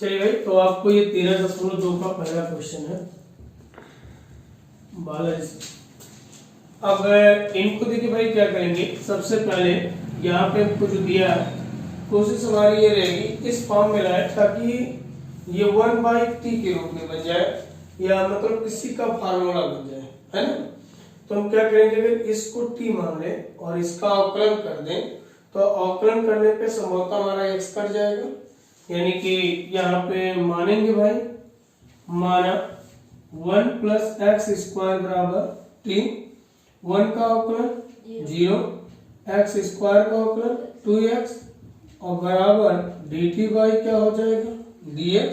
चलिए भाई, तो आपको ये 13.2 का पहला क्वेश्चन है बालाजी से। अब इनको देखिए भाई क्या करेंगे, सबसे पहले यहाँ पे हमको जो दिया है कोशिश हमारी ये रहेगी इस फॉर्म में लाए ताकि ये 1/t के रूप में बन जाए, या मतलब किसी का फार्मूला बन जाए, है ना। तो हम क्या करेंगे, अगर इसको t मान लें और इसका अवकलन कर दें तो अवकलन करने पे संभवतः हमारा x कट जाएगा, यानी कि यहाँ पे मानेंगे भाई, माना 1 + x² बराबर t, 1 का अवकलन 0, x² का अवकलन 2x और बराबर dt बाई क्या हो जाएगा dx।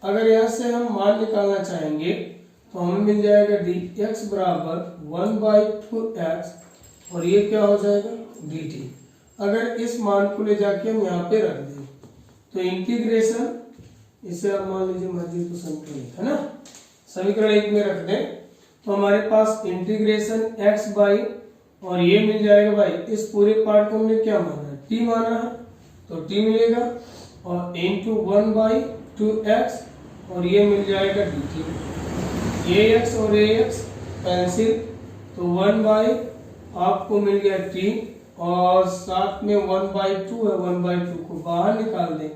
अगर यहाँ से हम मान निकालना चाहेंगे तो हमें मिल जाएगा dx बराबर 1/2x और ये क्या हो जाएगा dt। अगर इस मान को ले जाके हम यहाँ पे रख दें तो इंटीग्रेशन, इसे आप मान लीजिए मर्जी तो समीकरण है ना, समीकरण 1 में रख दें तो हमारे पास इंटीग्रेशन x बाई और ये मिल जाएगा भाई, इस पूरे पार्ट को हमने क्या माना है t माना है तो t मिलेगा और इंटू 1/2x और ये मिल जाएगा dt। ax और ax कैंसिल तो 1 आपको मिल गया t और साथ में 1/2 है, 1/2 को बाहर निकाल दें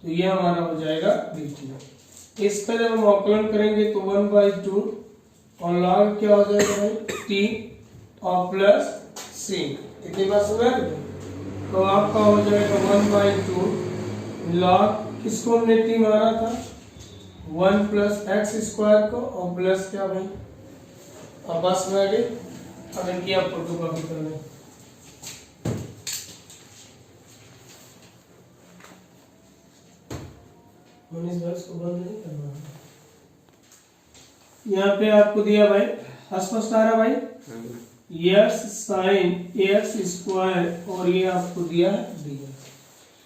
तो ये हमारा हो जाएगा dt। इसका जब हम अवकलन करेंगे तो 1/2 और log क्या हो जाएगा भाई t और प्लस c, इतनी बात समझ आ गई। तो आपका हो जाएगा 1/2 log किसको हमने t माना था 1 + x² को और प्लस क्या भाई, अब बात समझ आ गई। अब इनकी आप फोटोकॉपी कर लें। मनीष भाई इसको बंद नहीं करना है। यहाँ पे आपको दिया भाई, स्पष्ट आ रहा भाई, x sin ax² और ये आपको दिया है dx।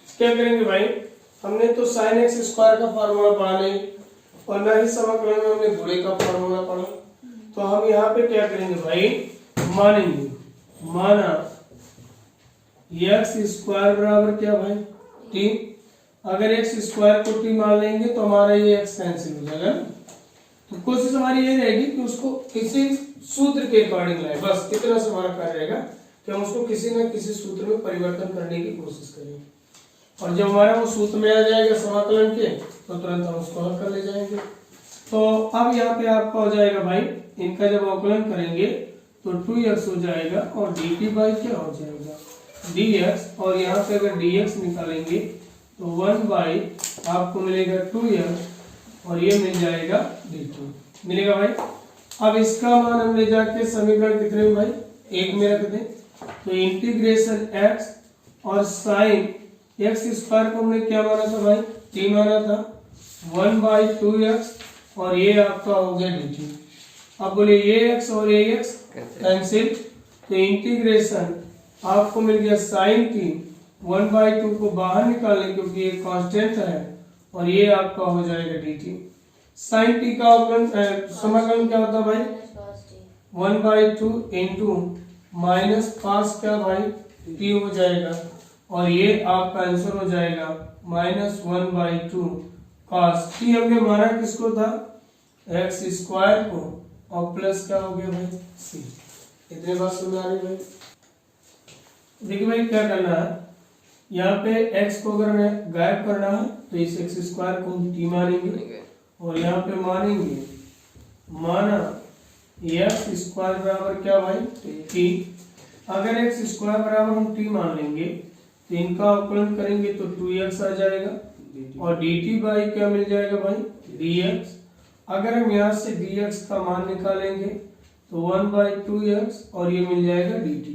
क्या करेंगे भाई, हमने तो sin x² का फार्मूला पढ़ा नहीं और ना ही समाकलन में हमने गुणे का फार्मूला पढ़ा, तो हम यहाँ पे क्या करेंगे भाई, मानेंगे, माना x² बराबर क्या भाई t। अगर x² को t मान लेंगे तो हमारा ये x कैंसिल हो जाएगा ना। तो कोशिश हमारी ये रहेगी कि उसको किसी सूत्र के अकॉर्डिंग लाए, बस इतना से हमारा कार्य रहेगा कि हम उसको किसी न किसी सूत्र में परिवर्तन करने की कोशिश करेंगे और जब हमारा वो सूत्र में आ जाएगा समाकलन के तो तुरंत हम उसको हल कर ले जाएंगे। तो अब यहाँ पे आपका हो जाएगा भाई, इनका जब अवकलन करेंगे तो 2x हो जाएगा और dt बाई क्या हो जाएगा dx, और यहाँ पे अगर dx निकालेंगे तो 1 आपको मिलेगा 2x और ये मिल जाएगा dt मिलेगा भाई। अब इसका मान हम ले जाके समीकरण कितने में भाई 1 में रख दें तो इंटीग्रेशन x और साइन x² को हमने क्या माना था भाई t माना था 1/2x और ये आपका हो गया dt। अब बोले ये x और ये x कैंसिल तो इंटीग्रेशन आपको मिल गया साइन t 1/2 को बाहर निकालें क्योंकि ये कांस्टेंट है और ये आपका हो जाएगा dt। साइन t का अवकलन समाकलन क्या होता है भाई 1/2 इंटू माइनस cos क्या भाई t हो जाएगा और ये आपका आंसर हो जाएगा -1/2 cos t। हमने माना किसको था x² को और प्लस क्या हो गया भाई c। इतने बात समझ आ रही भाई। देखिए भाई क्या करना है, यहाँ पे x को अगर हमें गायब करना है तो इस x² को हम t मानेंगे और यहाँ पे मानेंगे, माना x² बराबर क्या भाई t। अगर x² बराबर हम t मान लेंगे तो इनका अवकलन करेंगे तो 2x आ जाएगा और dt बाई क्या मिल जाएगा भाई dx। अगर हम यहाँ से dx का मान निकालेंगे तो 1/2x और ये मिल जाएगा dt।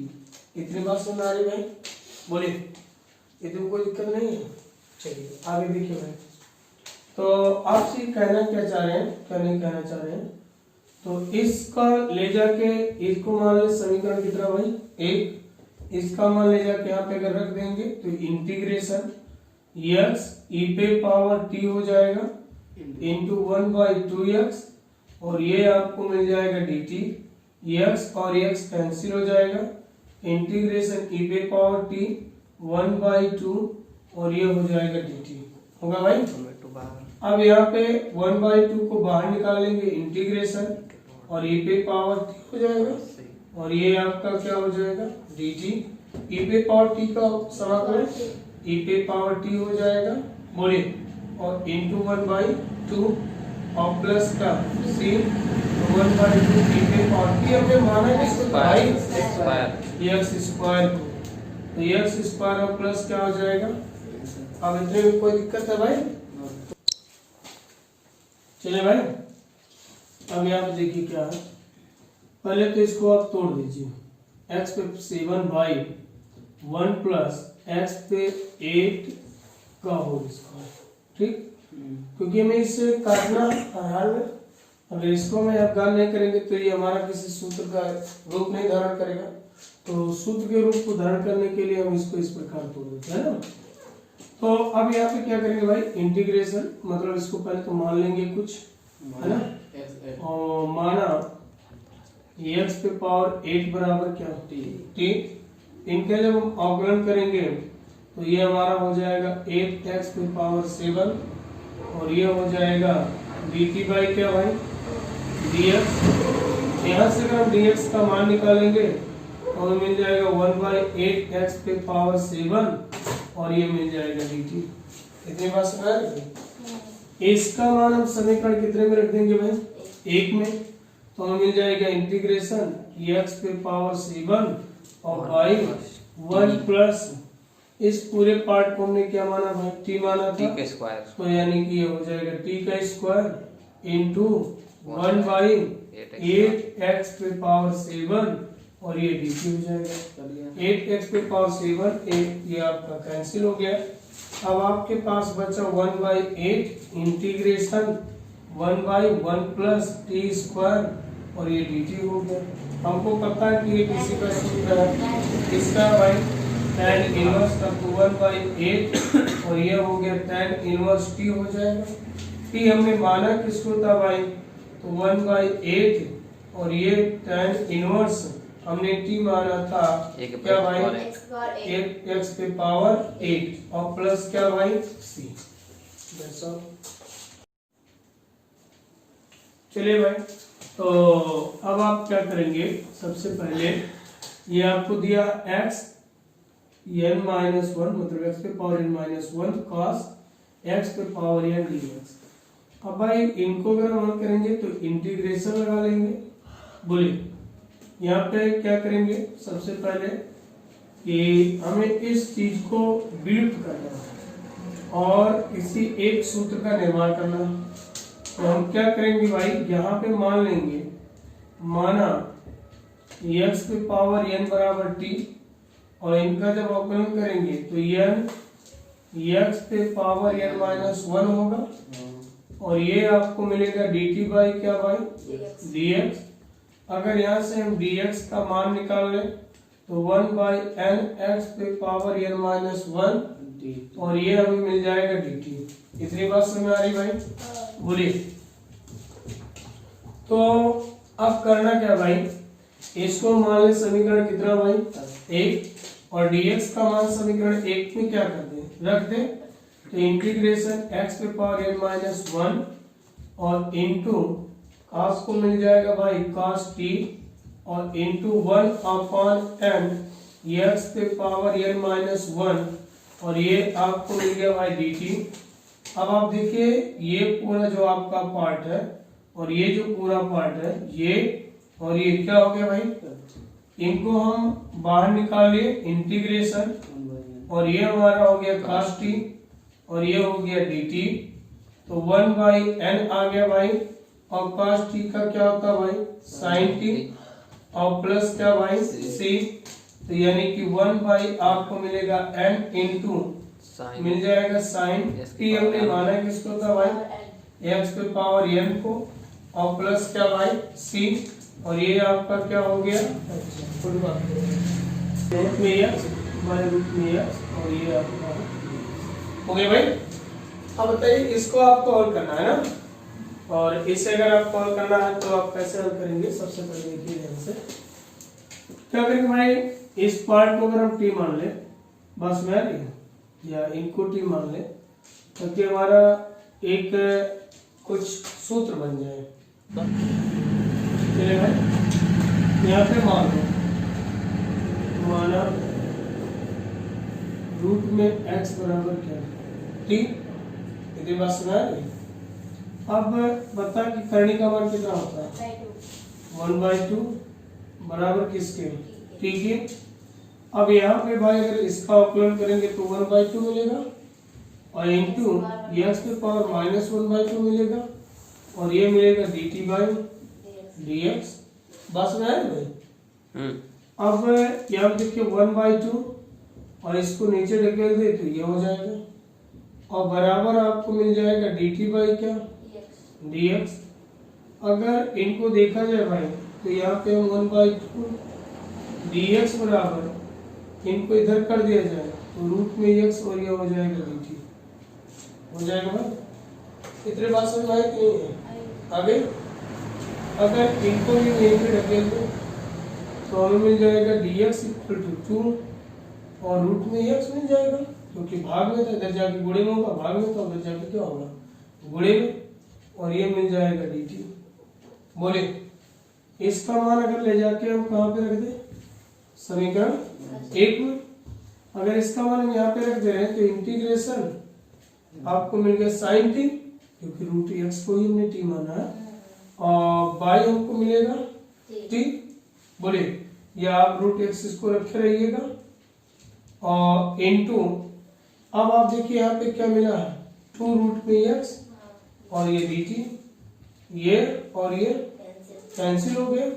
इतनी बात समझ आ रही भाई, बोलिए, इतनी कोई दिक्कत नहीं है। चलिए आगे देखिए भाई, तो आपसे कहना क्या चाह रहे हैं, क्या नहीं कहना चाह रहे हैं, तो इसका ले जाके इसको मान ले समीकरण कितना भाई 1, इसका मान ले जाके यहाँ पे अगर रख देंगे तो इंटीग्रेशन x e⁻t हो जाएगा इंटू 1/2x और ये आपको मिल जाएगा dt। x और x कैंसिल हो जाएगा, इंटीग्रेशन e⁻t 1/2 और ये हो जाएगा dt होगा भाई। अब यहाँ पे 1/2 को बाहर निकालेंगे इंटीग्रेशन और e पे पावर t हो जाएगा और ये आपका क्या हो जाएगा dt। e पे पावर t का समाकलन e पे पावर t हो जाएगा बोलिए और इंटू 1/2 और प्लस का c 1/2 e पे पावर t हमने माना किसको x स्क्वायर को तो x स्क्वायर और प्लस क्या हो जाएगा। अब इतने में कोई दिक्कत है भाई। चलिए भाई अब यहाँ पे देखिए क्या है। पहले तो इसको आप तोड़ दीजिए x पे 7/1 प्लस x पे 8 का होल स्क्वायर ठीक क्योंकि हमें इससे काटना आसान है। अगर इसको मैं अवगान नहीं करेंगे तो ये हमारा किसी सूत्र का रूप नहीं धारण करेगा तो सूत्र के रूप को धारण करने के लिए हम इसको इस प्रकार तोड़ देते हैं ना। तो अब यहाँ पे क्या करेंगे भाई इंटीग्रेशन मतलब इसको पहले तो मान लेंगे कुछ है ना और माना x पे पावर 8 बराबर क्या t इनके जब हम अवकलन करेंगे तो ये हमारा हो जाएगा 8x पे पावर 7 और ये हो जाएगा dt बाई क्या भाई dx। यहाँ से अगर हम dx का मान निकालेंगे तो हमें मिल जाएगा 1/8x पे पावर 7 और ये मिल जाएगा dt। इतनी बात सुना इसका मान हम समीकरण कितने में रख देंगे भाई 1 में तो हमें मिल जाएगा इंटीग्रेशन x पे पावर 7 और बाई 1 प्लस इस पूरे पार्ट को हमने क्या माना भाई t माना था t का स्क्वायर तो यानी कि ये हो जाएगा t का स्क्वायर इंटू 1/8x पे पावर 7 और ये dt हो जाएगा 8x पे पावर 7 ये आपका कैंसिल हो गया। अब आपके पास बचा 1/8 इंटीग्रेशन 1/1 प्लस टी स्क्वायर और ये dt हो गया। हमको पता है कि ये किसी का सूत्र है इसका भाई tan इनवर्स का 1/8 और ये हो गया tan इनवर्स t हो जाएगा। t हमने माना किसको था भाई तो 1/8 और ये tan इनवर्स हमने t माना था क्या भाई x पे पावर 8 और प्लस क्या भाई c। चलिए भाई तो अब आप क्या करेंगे सबसे पहले ये आपको दिया x n माइनस 1 मतलब x पे power n minus 1 cos x पे पावर n dx। अब भाई इनको अगर हम करेंगे तो इंटीग्रेशन लगा लेंगे बोलिए यहाँ पे क्या करेंगे सबसे पहले कि हमें इस चीज को विलुप्त करना है और किसी एक सूत्र का निर्माण करना है। तो हम क्या करेंगे भाई यहाँ पे मान लेंगे माना x पे पावर n बराबर t और इनका जब अवकलन करेंगे तो n x पे पावर n माइनस 1 होगा और ये आपको मिलेगा dt बाई क्या भाई dx। अगर यहाँ से हम dx का मान निकाल लें तो 1/n x पे पावर n माइनस 1 और ये हमें मिल जाएगा dt। इतनी बात समझ में आ रही भाई बोलिए। तो अब करना क्या भाई इसको मान ले समीकरण कितना भाई 1 और dx का मान समीकरण 1 में क्या कर दें रख दें तो इंटीग्रेशन x पे पावर n माइनस 1 और इंटू आपको मिल जाएगा भाई cos t और इंटू 1/n x पे पावर n माइनस 1 और ये आपको मिल गया भाई dt। अब आप देखिए ये पूरा जो आपका पार्ट है और ये जो पूरा पार्ट है ये और ये क्या हो गया भाई इनको हम बाहर निकालिए इंटीग्रेशन और ये हमारा हो गया cos t और ये हो गया dt। तो 1/n आ गया भाई और cos t का क्या होता है भाई sin t और प्लस क्या भाई c तो यानी कि 1 आपको मिलेगा n इंटू मिल जाएगा sin t हमने माना किसको था भाई x पे पावर n को और प्लस क्या भाई c और ये आपका क्या हो गया रूट में x बाय रूट में x और ये आपका हो गया भाई। अब बताइए इसको आपको हल करना है ना और इसे अगर आपको हल करना है तो आप कैसे हल करेंगे सबसे पहले देखिए ध्यान से क्या करेंगे भाई इस पार्ट को अगर हम t मान ले बस में या इनको t मान ले क्योंकि हमारा एक कुछ सूत्र बन जाए। चलिए भाई यहाँ पे मान लो, माना रूट में x बराबर क्या है, ठीक, इतनी बात सुना है। अब बता कि करनी का मान कितना होता है, 1/2 बराबर किसके, ठीक है। अब यहाँ पे भाई अगर इसका अवकलन करेंगे तो 1/2 मिलेगा और इंटू एक्स की पावर -1/2 मिलेगा और ये मिलेगा dt/dx। बस में है भाई। अब यहाँ पे देखिए 1/2 और इसको नीचे ढकेल दे तो ये हो जाएगा और बराबर आपको मिल जाएगा dt/क्या, dx। अगर इनको देखा जाए भाई तो यहाँ पे 1/2 dx बराबर इनको इधर कर दिया जाए तो रूट में x और ये हो जाएगा dt, हो जाएगा भाई। इतने बात समझ में आई कि नहीं है। आगे अगर इनको भी यहीं पे ढकेल दो तो हमें मिल जाएगा dx = 2 और रूट में x मिल जाएगा क्योंकि भाग में था, इधर जाके गुणे में होगा, भाग में था उधर जाके क्या होगा, गुणे में, और ये मिल जाएगा dt। बोले इसका मान अगर ले जाके हम कहाँ पे रख दे, समीकरण 1 में। अगर इसका मान हम यहाँ पे रख दे रहे हैं तो इंटीग्रेशन आपको मिल गया sin t, क्योंकि रूट x को ही हमने t माना है, और बाई हमको मिलेगा t। बोले या आप रूट x इसको रखे रहिएगा और इनटू, अब आप देखिए यहाँ पे क्या मिला है, 2 रूट में x और ये dt, ये और ये कैंसिल हो गया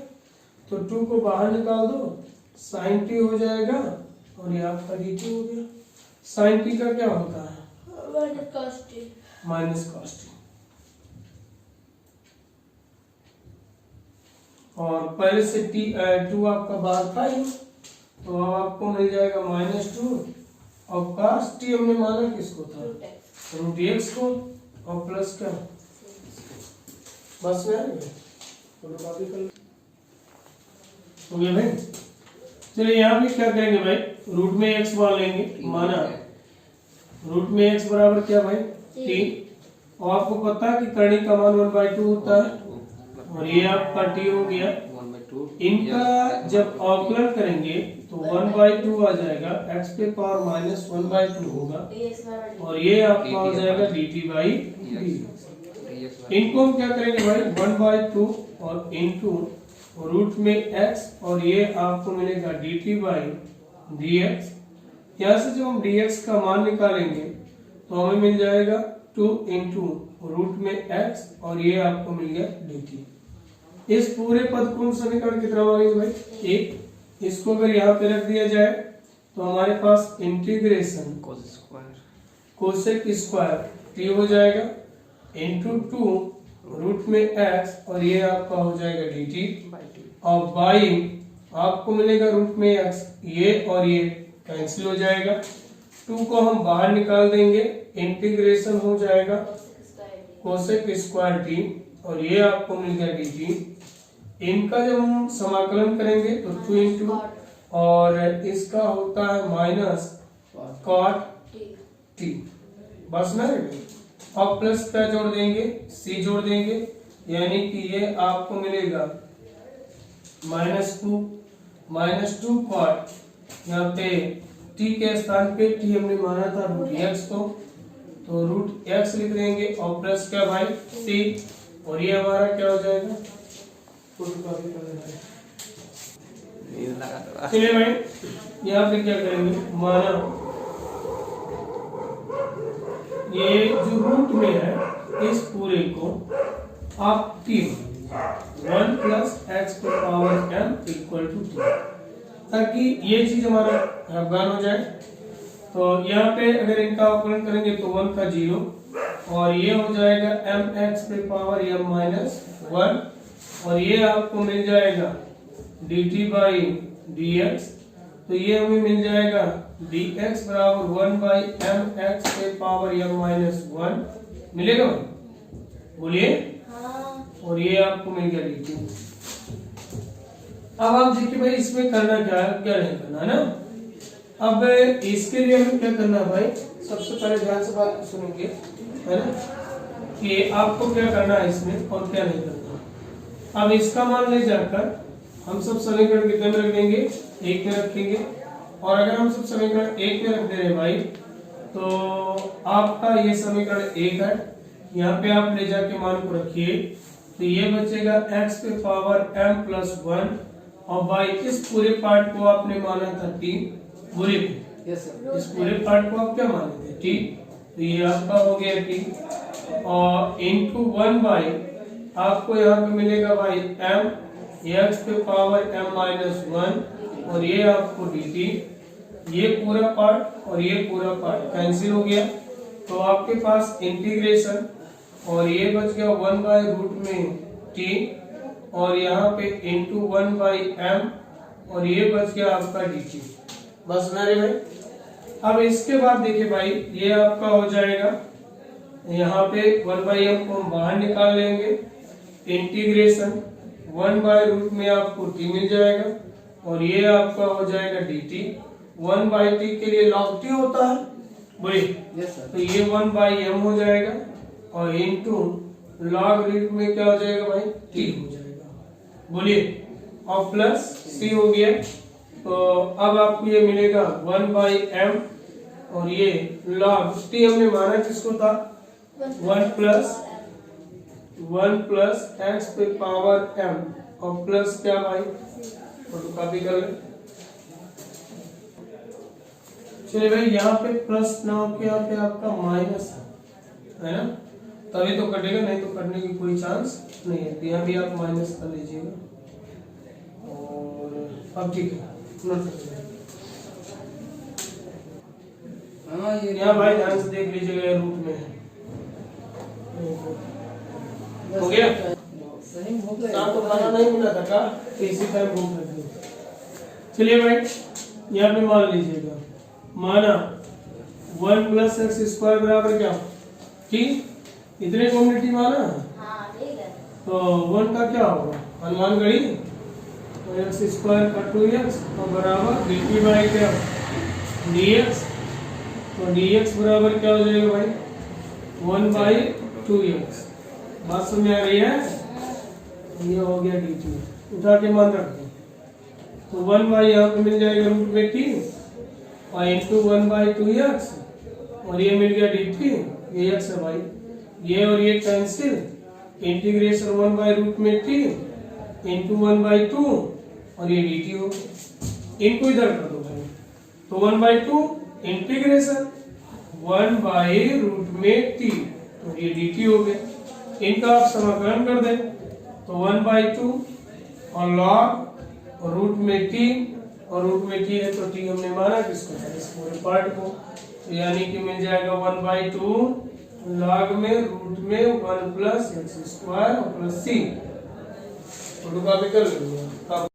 तो 2 को बाहर निकाल दो, sin t हो जाएगा और ये आपका dt हो गया। sin t का क्या होता है, माइनस cos t। और पहले से t2 आपका बाहर था ही, तो अब आपको मिल जाएगा -2 और cos t हमने माना किसको था, रूट x को, और प्लस क्या, बस में हो गया भाई। चलिए यहाँ भी क्या करेंगे भाई, रूट में x मान लेंगे, माना रूट में x बराबर क्या भाई 3, और आपको पता है कि करनी का मान 1/2 होता है और ये आपका t हो गया। इनका जब अवकलन करेंगे तो 1/2 आ जाएगा, x पे पावर -1/2 होगा और ये आपका हो जाएगा dt/dx। इनको हम क्या करेंगे भाई 1/2 और इनटू रूट में x और ये आपको मिलेगा dt/dx। यहाँ से जो हम dx का मान निकालेंगे तो हमें मिल जाएगा 2 इंटू रूट में x और ये आपको मिल गया dt। इस पूरे पद को समीकरण कितना मानेंगे भाई 1। इसको अगर यहाँ पे रख दिया जाए तो हमारे पास इंटीग्रेशन कोसेक स्क्वायर t हो जाएगा इंटू 2 रूट में x और ये आपका हो जाएगा dt और बाई आपको मिलेगा रूट में x, ये और ये कैंसिल हो जाएगा, 2 को हम बाहर निकाल देंगे, इंटीग्रेशन हो जाएगा कोसेक स्क्वायर t और ये आपको मिल गया dt। इनका जब हम समाकलन करेंगे तो 2 इंटू और इसका होता है माइनस cot t, बस ना, अब प्लस क्या जोड़ देंगे, c जोड़ देंगे, यानी कि ये आपको मिलेगा -2 cot, यहाँ पे t के स्थान पे t हमने माना था रूट x को, तो रूट x लिख देंगे और प्लस क्या भाई c और ये हमारा क्या हो जाएगा, चलिए भाई यहाँ पे क्या करेंगे, माना ये जो रूट में है इस पूरे को आप 1 + x की पावर m = 2, ताकि ये चीज हमारा अवगान हो जाए। तो यहाँ पे अगर इनका अवकलन करेंगे तो 1 का 0 और ये हो जाएगा mx की पावर m-1 और ये आपको मिल जाएगा dt/dx। तो ये हमें मिल जाएगा dx बराबर 1/mx की पावर m-1 मिलेगा, बोलिए और ये आपको मिल गया dt। अब आप देखिए भाई इसमें करना क्या है, क्या नहीं करना है ना। अब इसके लिए हमें क्या करना है भाई, सबसे पहले ध्यान से बात सुनेंगे, है ना। कि आपको क्या करना है इसमें और क्या नहीं करना। अब इसका मान ले जाकर हम सब समीकरण कितने में रख देंगे, 1 में रखेंगे। और अगर हम सब समीकरण 1 में रख दे रहे भाई तो आपका ये समीकरण 1 है, यहाँ पे आप ले जाके मान को रखिए तो ये बचेगा x पे पावर m प्लस 1 और भाई इस पूरे पार्ट को आपने माना था t बुरे पे। इस पूरे पार्ट को आप क्या माने थे t, तो ये आपका हो गया t और इनटू 1 बाई आपको यहाँ पे मिलेगा भाई m x पे पावर m माइनस 1 और ये आपको dt। ये पूरा पार्ट और ये पूरा पार्ट कैंसिल हो गया तो आपके पास इंटीग्रेशन और ये बच गया 1 बाई रूट में t और यहाँ पे इंटू 1 बाई m और ये बच गया आपका dt। बस मेरे भाई अब इसके बाद देखिए भाई ये आपका हो जाएगा यहाँ पे 1 बाई m को हम बाहर निकाल लेंगे, इंटीग्रेशन 1 बाई रूट में आपको t मिल जाएगा और ये आपका हो जाएगा dt। 1 बाई t के लिए log t होता है बोलिए, तो ये 1 बाई m हो जाएगा और इनटू log रूट में क्या हो जाएगा भाई t हो जाएगा बोलिए और प्लस c हो गया। तो अब आपको ये मिलेगा 1 बाई m और ये log t हमने माना किसको था 1 प्लस x पे पावर m और प्लस क्या भाई फोटो कॉपी कर ले। चलिए भाई यहाँ पे प्लस ना हो के यहाँ पे आपका माइनस है ना, तभी तो कटेगा, नहीं तो कटने की कोई चांस नहीं है। तो यहाँ भी आप माइनस कर लीजिएगा और अब ठीक है यहाँ भाई ध्यान से देख लीजिएगा रूट में है। हो गया शाम को खाना नहीं मिला था का तो इसी टाइम भूख लगी। चलिए भाई यहाँ पे मान लीजिएगा माना 1 प्लस एक्स स्क्वायर बराबर क्या ठीक, इतने को हमने टी माना तो 1 का क्या होगा अनुमान गढ़ी तो एक्स स्क्वायर का 2x और बराबर dt बाई क्या dx। तो dx बराबर क्या हो जाएगा भाई 1 बाई 2x। बात समझ आ रही है, ये हो गया dt, उठा के मान रख दो तो 1 बाई यहाँ पे मिल जाएगा रूट में t और इंटू 1 बाई 2x और ये मिल गया dt, ये x है भाई, ये और ये कैंसिल, इंटीग्रेशन 1 बाई रूट में t इंटू 1 बाई 2 और ये dt हो। इनको इधर कर दो भाई तो 1 बाई 2 इंटीग्रेशन 1 बाई रूट में t और ये dt हो गया। इनका आप समाकलन कर दें तो 1 बाई 2 और लॉग और रूट में t और रूट में t है तो t हमने माना किसको इस पूरे पार्ट को, तो यानी कि मिल जाएगा 1 बाई 2 लॉग में रूट में 1 प्लस एक्स स्क्वायर और प्लस c। फोटो कॉपी कर लेंगे।